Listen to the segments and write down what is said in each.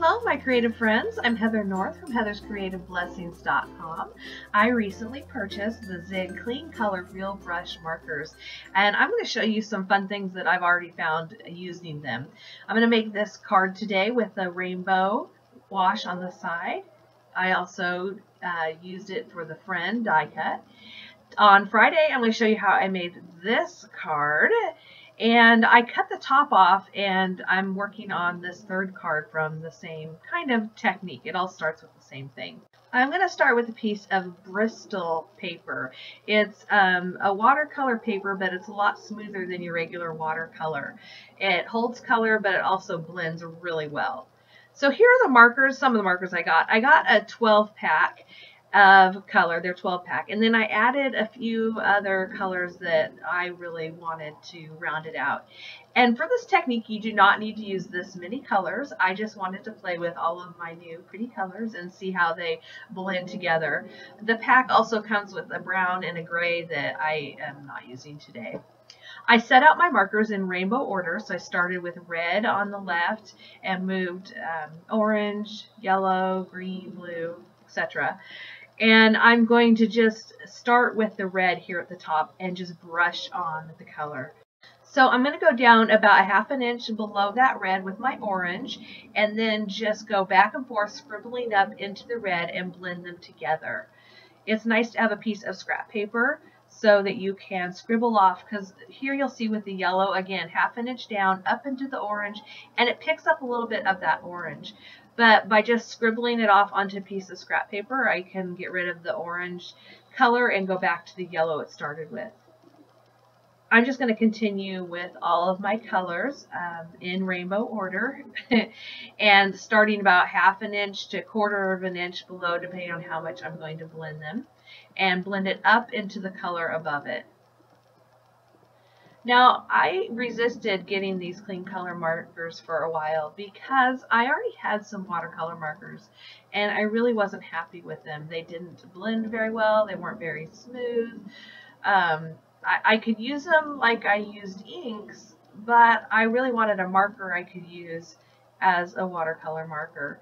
Hello, my creative friends. I'm Heather North from heatherscreativeblessings.com. I recently purchased the Zig Clean Color Real Brush markers, and I'm going to show you some fun things that I've already found using them. I'm going to make this card today with a rainbow wash on the side. I also used it for the friend die cut. On Friday, I'm going to show you how I made this card. And I cut the top off, and I'm working on this third card from the same kind of technique. It all starts with the same thing. I'm going to start with a piece of Bristol paper. It's a watercolor paper, but it's a lot smoother than your regular watercolor. It holds color, but it also blends really well. So here are the markers, some of the markers I got. I got a 12 pack of color. They're 12 pack, and then I added a few other colors that I really wanted to round it out. And for this technique, you do not need to use this many colors. I just wanted to play with all of my new pretty colors and see how they blend together. The pack also comes with a brown and a gray that I am not using today. I set out my markers in rainbow order, so I started with red on the left and moved orange, yellow, green, blue, etc. And I'm going to just start with the red here at the top and just brush on the color. So I'm going to go down about a ½ inch below that red with my orange, and then just go back and forth, scribbling up into the red and blend them together. It's nice to have a piece of scrap paper so that you can scribble off, because here you'll see with the yellow, again, ½ inch down up into the orange, and it picks up a little bit of that orange. But by just scribbling it off onto a piece of scrap paper, I can get rid of the orange color and go back to the yellow it started with. I'm just going to continue with all of my colors in rainbow order and starting about ½ inch to ¼ inch below, depending on how much I'm going to blend them, and blend it up into the color above it. Now, I resisted getting these clean color markers for a while because I already had some watercolor markers and I really wasn't happy with them. They didn't blend very well. They weren't very smooth. I could use them like I used inks, but I really wanted a marker I could use as a watercolor marker.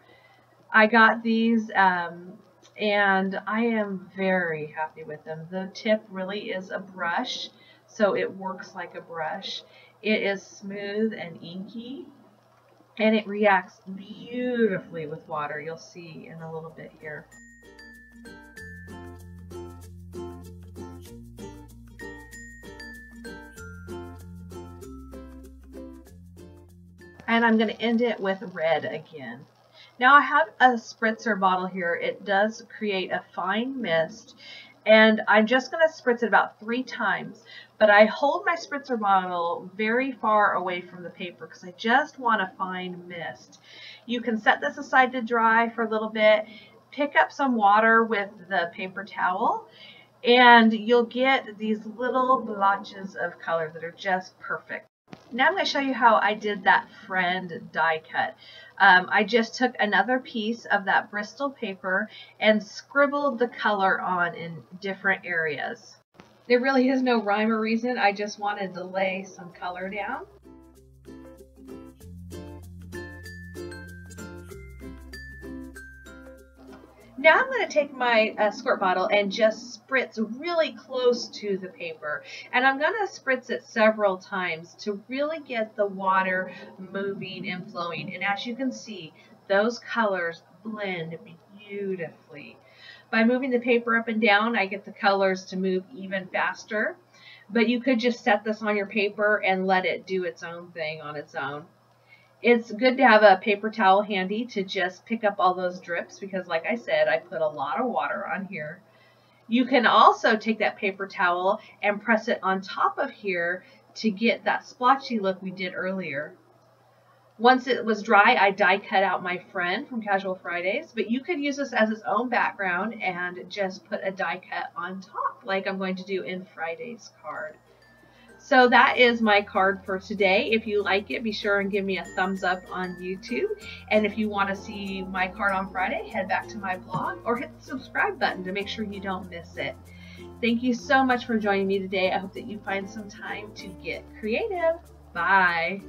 I got these and I am very happy with them. The tip really is a brush, so it works like a brush. It is smooth and inky, and it reacts beautifully with water. You'll see in a little bit here. And I'm going to end it with red again. Now I have a spritzer bottle here. It does create a fine mist, and I'm just going to spritz it about 3 times, but I hold my spritzer bottle very far away from the paper because I just want a fine mist. You can set this aside to dry for a little bit, pick up some water with the paper towel, and you'll get these little blotches of color that are just perfect. Now I'm going to show you how I did that friend die cut. I just took another piece of that Bristol paper and scribbled the color on in different areas. There really is no rhyme or reason. I just wanted to lay some color down. Now I'm going to take my squirt bottle and just spritz really close to the paper. And I'm going to spritz it several times to really get the water moving and flowing. And as you can see, those colors blend beautifully. By moving the paper up and down, I get the colors to move even faster. But you could just set this on your paper and let it do its own thing on its own. It's good to have a paper towel handy to just pick up all those drips because, like I said, I put a lot of water on here. You can also take that paper towel and press it on top of here to get that splotchy look we did earlier. Once it was dry, I die cut out my friend from Casual Fridays, but you could use this as its own background and just put a die cut on top like I'm going to do in Friday's card. So that is my card for today. If you like it, be sure and give me a thumbs up on YouTube. And if you want to see my card on Friday, head back to my blog or hit the subscribe button to make sure you don't miss it. Thank you so much for joining me today. I hope that you find some time to get creative. Bye.